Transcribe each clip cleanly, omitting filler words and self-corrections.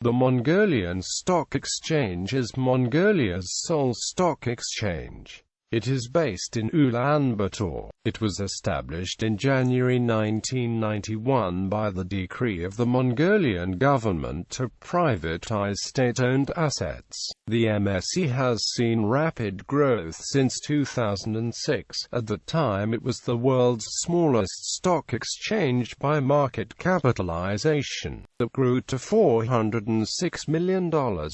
The Mongolian Stock Exchange is Mongolia's sole stock exchange. It is based in Ulaanbaatar. It was established in January 1991 by the decree of the Mongolian government to privatize state-owned assets. The MSC has seen rapid growth since 2006. At the time it was the world's smallest stock exchange by market capitalization, that grew to $406 million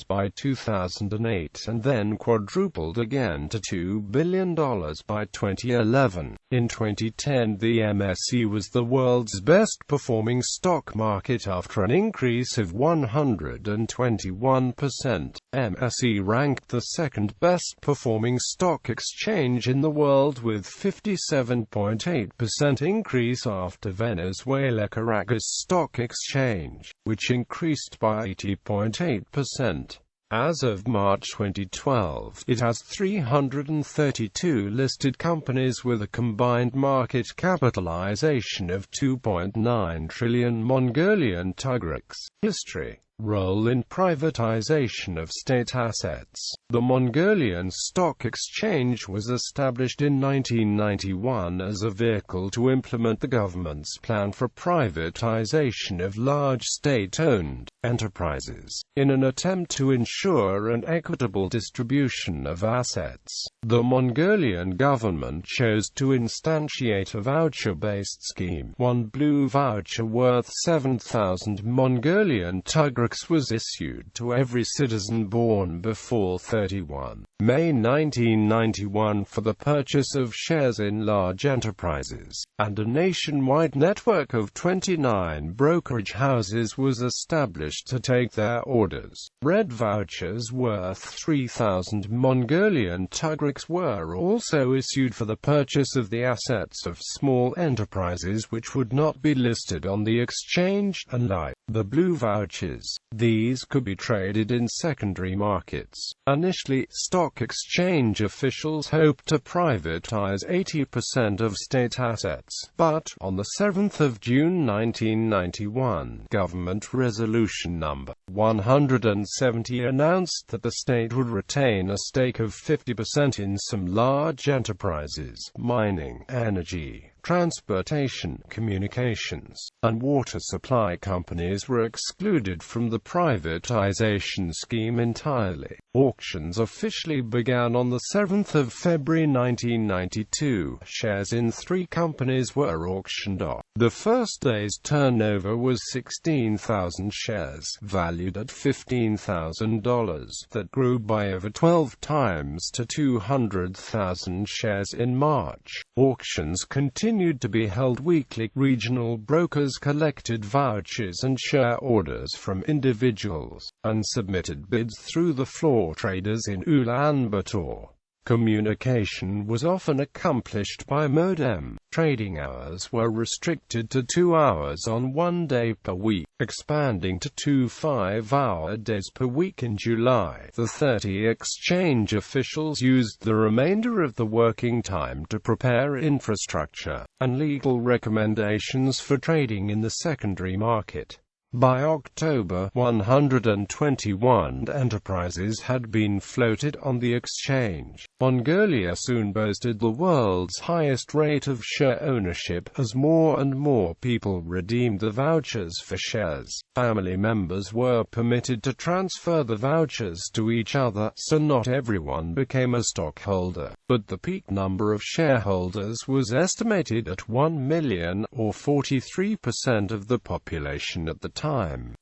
by 2008 and then quadrupled again to $2 billion by 2011. In 2010, the MSC was the world's best-performing stock market after an increase of 121%. MSC ranked the second best-performing stock exchange in the world with 57.8% increase after Venezuela Caracas Stock Exchange, which increased by 80.8%. As of March 2012, it has 332 listed companies with a combined market capitalization of 2.9 trillion Mongolian tugraks. History. Role in privatization of state assets. The Mongolian Stock Exchange was established in 1991 as a vehicle to implement the government's plan for privatization of large state-owned enterprises, in an attempt to ensure an equitable distribution of assets. The Mongolian government chose to instantiate a voucher-based scheme. One blue voucher worth 7,000 Mongolian tugraks was issued to every citizen born before 31 May 1991 for the purchase of shares in large enterprises, and a nationwide network of 29 brokerage houses was established to take their orders. Red vouchers worth 3,000 Mongolian tugraks were also issued for the purchase of the assets of small enterprises which would not be listed on the exchange, unlike the blue vouchers. These could be traded in secondary markets. Initially, stock exchange officials hoped to privatize 80% of state assets, but, on the 7th of June 1991, Government Resolution No. 170 announced that the state would retain a stake of 50% in some large enterprises. Mining, energy, transportation, communications, and water supply companies were excluded from the privatization scheme entirely. Auctions officially began on the 7th of February 1992. Shares in 3 companies were auctioned off. The first day's turnover was 16,000 shares, valued at $15,000, that grew by over 12 times to 200,000 shares in March. Auctions continued to be held weekly. Regional brokers collected vouchers and share orders from individuals, and submitted bids through the floor traders in Ulaanbaatar. Communication was often accomplished by modem. Trading hours were restricted to 2 hours on one day per week, expanding to 2 5-hour days per week in July. The 30 exchange officials used the remainder of the working time to prepare infrastructure and legal recommendations for trading in the secondary market. By October, 121 enterprises had been floated on the exchange. Mongolia soon boasted the world's highest rate of share ownership, as more and more people redeemed the vouchers for shares. Family members were permitted to transfer the vouchers to each other, so not everyone became a stockholder, but the peak number of shareholders was estimated at 1 million, or 43% of the population at the time.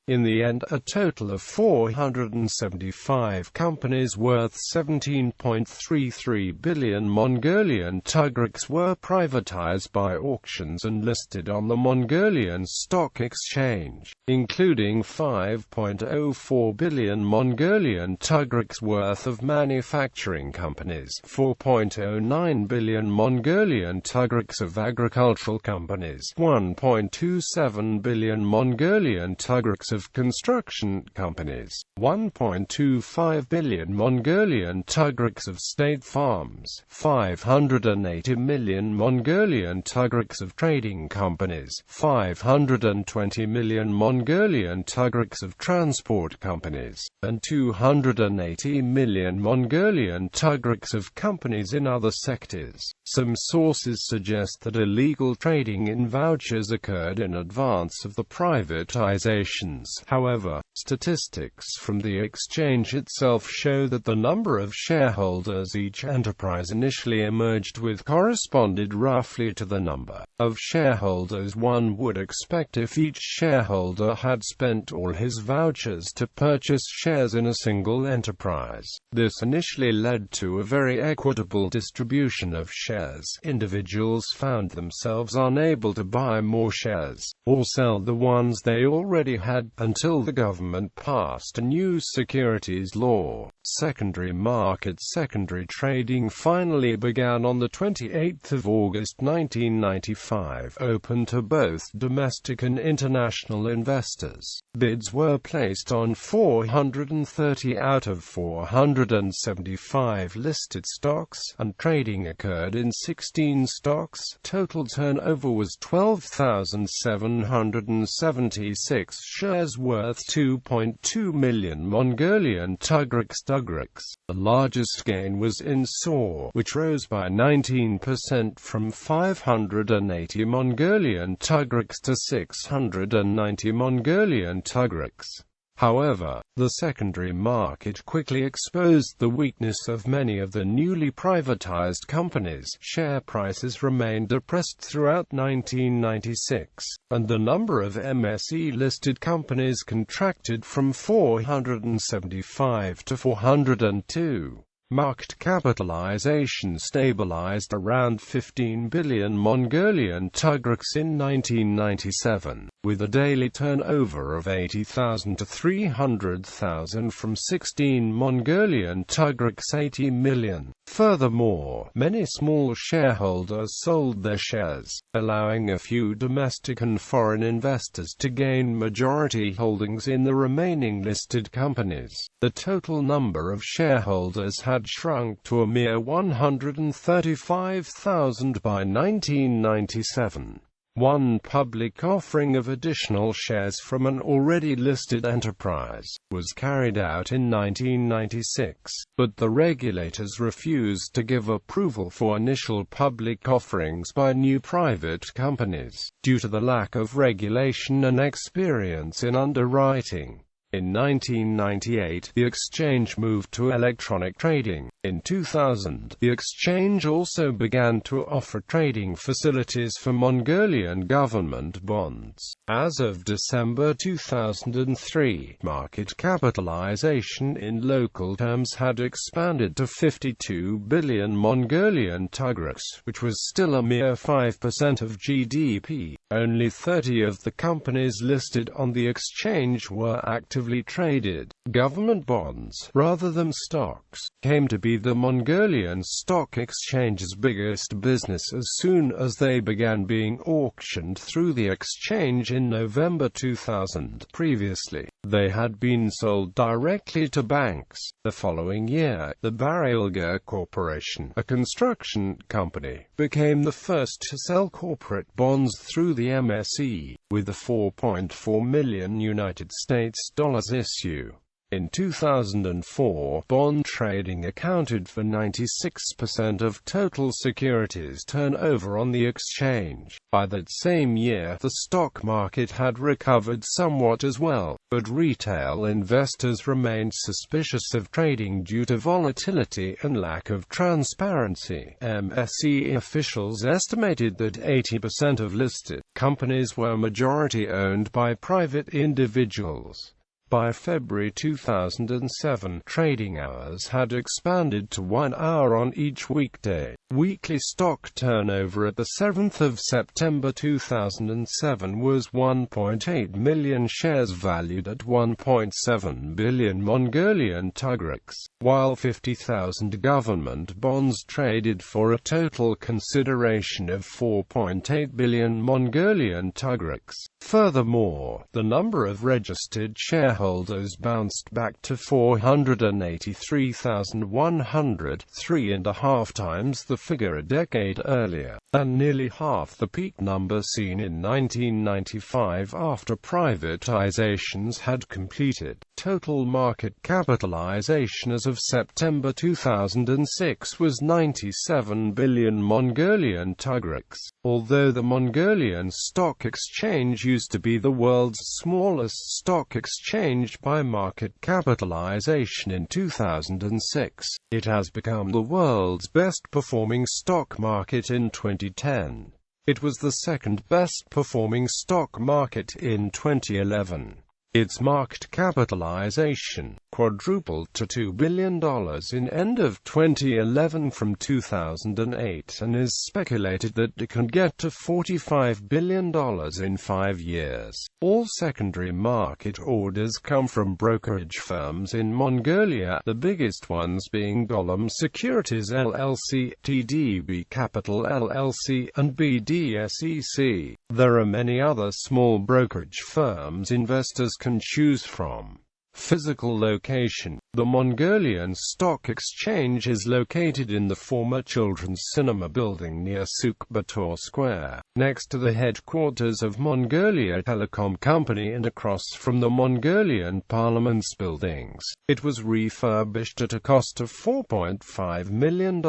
In the end, a total of 475 companies worth 17.33 billion Mongolian tugraks were privatized by auctions and listed on the Mongolian Stock Exchange, including 5.04 billion Mongolian tugraks worth of manufacturing companies, 4.09 billion Mongolian tugraks of agricultural companies, 1.27 billion Mongolian Mongolian tugriks of construction companies, 1.25 billion Mongolian tugriks of state farms, 580 million Mongolian tugriks of trading companies, 520 million Mongolian tugriks of transport companies, and 280 million Mongolian tugriks of companies in other sectors. Some sources suggest that illegal trading in vouchers occurred in advance of the privatizations. However, statistics from the exchange itself show that the number of shareholders each enterprise initially emerged with corresponded roughly to the number of shareholders one would expect if each shareholder had spent all his vouchers to purchase shares in a single enterprise. This initially led to a very equitable distribution of shares. Individuals found themselves unable to buy more shares, or sell the ones they already had, until the government passed a new securities law. Secondary trading finally began on the 28th of August 1995, open to both domestic and international investors. Bids were placed on 430 out of 475 listed stocks, and trading occurred in 16 stocks. Total turnover was 12,776 shares worth 2.2 million Mongolian tugriks. The largest gain was in SAW, which rose by 19% from 580 Mongolian tugriks to 690 Mongolian tugriks. However, the secondary market quickly exposed the weakness of many of the newly privatized companies. Share prices remained depressed throughout 1996, and the number of MSE-listed companies contracted from 475 to 402. Market capitalization stabilized around 15 billion Mongolian tugriks in 1997, with a daily turnover of 80,000 to 300,000 from 16 Mongolian tugriks 80 million. Furthermore, many small shareholders sold their shares, allowing a few domestic and foreign investors to gain majority holdings in the remaining listed companies. The total number of shareholders had shrunk to a mere 135,000 by 1997. One public offering of additional shares from an already listed enterprise was carried out in 1996, but the regulators refused to give approval for initial public offerings by new private companies, due to the lack of regulation and experience in underwriting. In 1998, the exchange moved to electronic trading. In 2000, the exchange also began to offer trading facilities for Mongolian government bonds. As of December 2003, market capitalization in local terms had expanded to 52 billion Mongolian tugriks, which was still a mere 5% of GDP. Only 30 of the companies listed on the exchange were actively traded. Government bonds, rather than stocks, came to be the Mongolian Stock Exchange's biggest business as soon as they began being auctioned through the exchange in November 2000. Previously, they had been sold directly to banks. The following year, the Barylga Corporation, a construction company, became the first to sell corporate bonds through the MSE, with a $4.4 million United States dollars issue. In 2004, bond trading accounted for 96% of total securities turnover on the exchange. By that same year, the stock market had recovered somewhat as well, but retail investors remained suspicious of trading due to volatility and lack of transparency. MSE officials estimated that 80% of listed companies were majority owned by private individuals. By February 2007, trading hours had expanded to 1 hour on each weekday. Weekly stock turnover at the 7th of September 2007 was 1.8 million shares valued at 1.7 billion Mongolian tugriks, while 50,000 government bonds traded for a total consideration of 4.8 billion Mongolian tugriks. Furthermore, the number of registered shareholders bounced back to 483,100, 3.5 times the figure a decade earlier, and nearly half the peak number seen in 1995 after privatizations had completed. Total market capitalization as of September 2006 was 97 billion Mongolian tugraks. Although the Mongolian Stock Exchange used to be the world's smallest stock exchange by market capitalization in 2006, it has become the world's best-performing stock market in 2010. It was the second best-performing stock market in 2011. Its market capitalization quadrupled to $2 billion in end of 2011 from 2008 and is speculated that it can get to $45 billion in 5 years. All secondary market orders come from brokerage firms in Mongolia, the biggest ones being Golem Securities LLC, TDB Capital LLC, and BDSEC. There are many other small brokerage firms investors can choose from. Physical location. The Mongolian Stock Exchange is located in the former Children's Cinema building near Ulaanbaatar Square, next to the headquarters of Mongolia Telecom Company and across from the Mongolian Parliament's buildings. It was refurbished at a cost of $4.5 million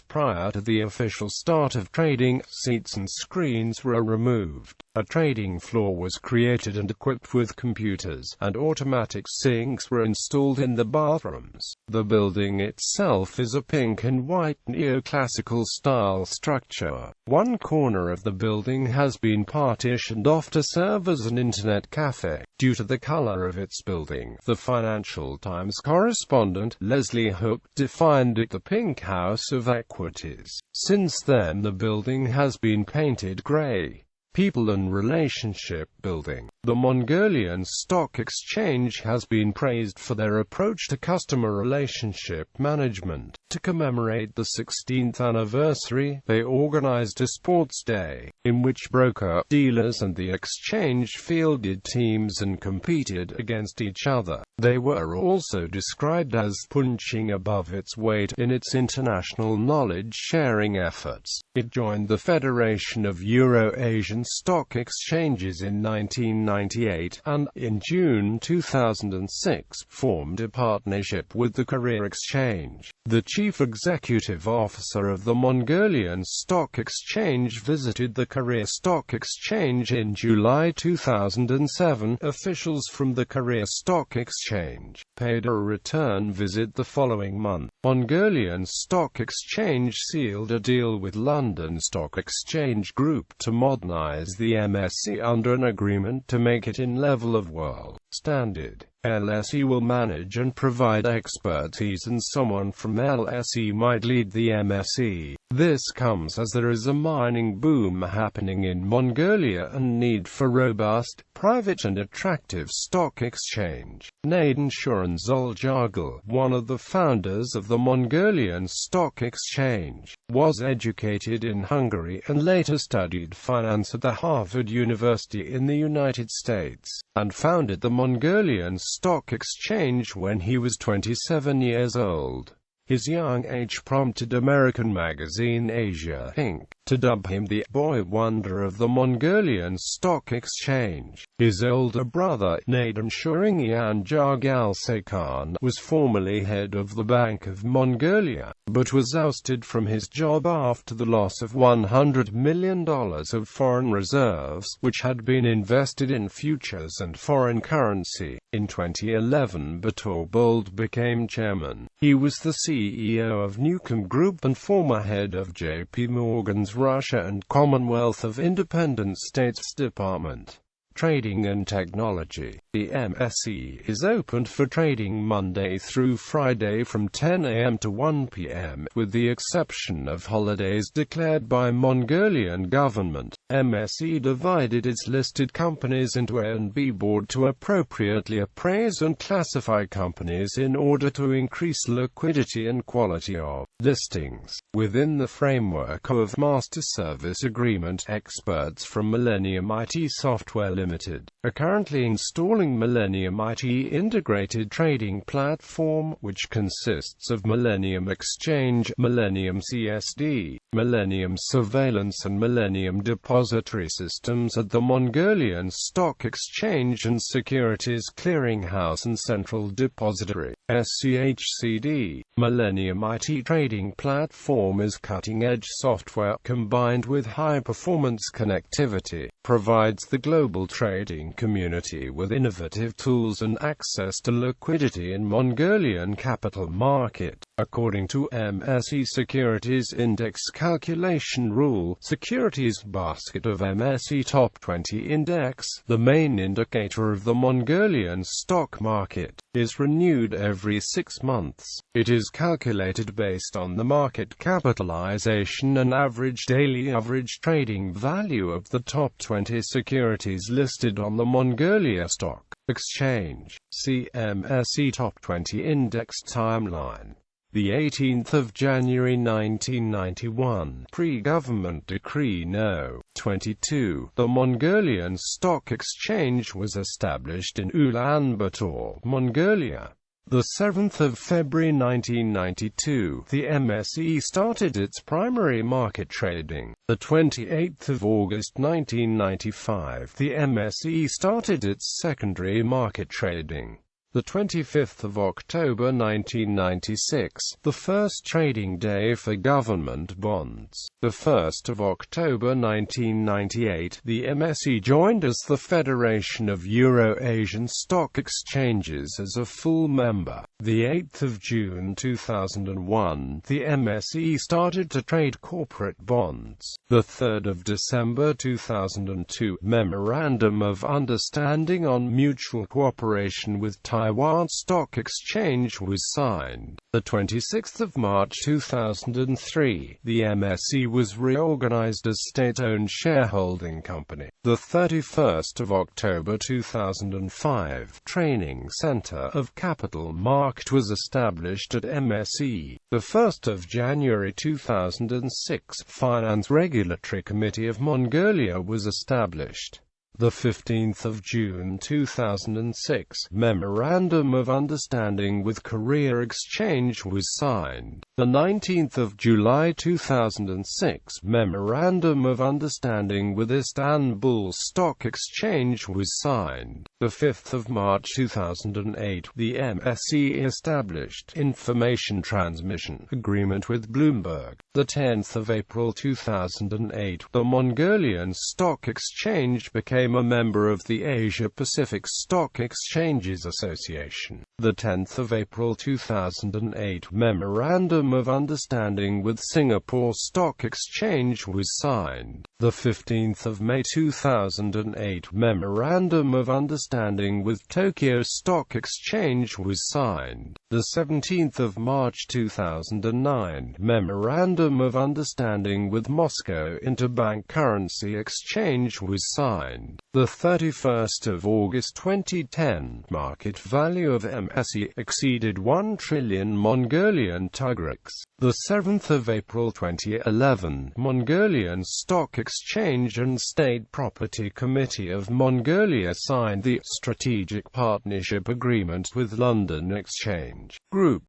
prior to the official start of trading. Seats and screens were removed. A trading floor was created and equipped with computers, and automatic sinks were installed in the bathrooms. The building itself is a pink and white neoclassical style structure. One corner of the building has been partitioned off to serve as an internet cafe. Due to the color of its building, the Financial Times correspondent Leslie Hook defined it the pink house of equities. Since then, the building has been painted gray. People and relationship building. The Mongolian Stock Exchange has been praised for their approach to customer relationship management. To commemorate the 16th anniversary, they organized a sports day, in which broker-dealers and the exchange fielded teams and competed against each other. They were also described as punching above its weight in its international knowledge-sharing efforts. It joined the Federation of Euro-Asian Stock Exchanges in 1998, and, in June 2006, formed a partnership with the Korea Exchange. The chief executive officer of the Mongolian Stock Exchange visited the Korea Stock Exchange in July 2007. Officials from the Korea Stock Exchange paid a return visit the following month. Mongolian Stock Exchange sealed a deal with London Stock Exchange Group to modernize the MSE under an agreement to make it in level of world standard. LSE will manage and provide expertise, and someone from LSE might lead the MSE. This comes as there is a mining boom happening in Mongolia and need for robust, private and attractive stock exchange. Naden Shoranzoljargal, one of the founders of the Mongolian Stock Exchange, was educated in Hungary and later studied finance at the Harvard University in the United States, and founded the Mongolian Stock Exchange when he was 27 years old. His young age prompted American magazine Asia Inc. to dub him the boy wonder of the Mongolian Stock Exchange. His older brother, Naden Shoranzoljargal Sekhan, was formerly head of the Bank of Mongolia, but was ousted from his job after the loss of $100 million of foreign reserves, which had been invested in futures and foreign currency. In 2011, Bator Bold became chairman. He was the CEO of Newcomb Group and former head of J.P. Morgan's Russia and Commonwealth of Independent States Department. Trading and technology. The MSE is opened for trading Monday through Friday from 10 a.m. to 1 p.m., with the exception of holidays declared by Mongolian Government. MSE divided its listed companies into A and B board to appropriately appraise and classify companies in order to increase liquidity and quality of listings. Within the framework of Master Service Agreement, experts from Millennium IT Software Limited are currently installing Millennium IT integrated trading platform, which consists of Millennium Exchange, Millennium CSD, Millennium Surveillance and Millennium Depository systems at the Mongolian Stock Exchange and Securities Clearinghouse and Central Depository (SCHCD). Millennium IT trading platform is cutting-edge software combined with high-performance connectivity, provides the global trading community with innovative tools and access to liquidity in Mongolian capital market. According to MSE Securities Index calculation rule, securities basket of MSE Top 20 Index, the main indicator of the Mongolian stock market, is renewed every 6 months. It is calculated based on the market capitalization and average daily average trading value of the top 20 securities listed on the Mongolia Stock Exchange. See MSE Top 20 Index timeline. The 18th of January 1991, Pre-Government Decree No. 22, the Mongolian Stock Exchange was established in Ulaanbaatar, Mongolia. The 7th of February 1992, the MSE started its primary market trading. The 28th of August 1995, the MSE started its secondary market trading. The 25th of October 1996, the first trading day for government bonds. The 1st of October 1998, the MSE joined as the Federation of Euro-Asian Stock Exchanges as a full member. The 8th of June 2001, the MSE started to trade corporate bonds. The 3rd of December 2002, Memorandum of Understanding on Mutual Cooperation with Taiwan Stock Exchange was signed. The 26th of March 2003, the MSE was reorganized as state-owned shareholding company. The 31st of October 2005, Training Center of Capital Market was established at MSE. The 1st of January 2006, Finance Regulatory Committee of Mongolia was established. The 15th of June 2006, Memorandum of Understanding with Korea Exchange was signed. The 19th of July 2006, Memorandum of Understanding with Istanbul Stock Exchange was signed. The 5th of March 2008, the MSE established Information Transmission Agreement with Bloomberg. The 10th of April 2008, the Mongolian Stock Exchange became a member of the Asia-Pacific Stock Exchanges Association. The 10th of April 2008, Memorandum of Understanding with Singapore Stock Exchange was signed. The 15th of May 2008, Memorandum of Understanding with Tokyo Stock Exchange was signed. The 17th of March 2009, Memorandum of Understanding with Moscow Interbank Currency Exchange was signed. The 31st of August 2010, market value of MSE exceeded 1 trillion Mongolian tugraks. The 7th of April 2011, Mongolian Stock Exchange and State Property Committee of Mongolia signed the Strategic Partnership Agreement with London Exchange Group.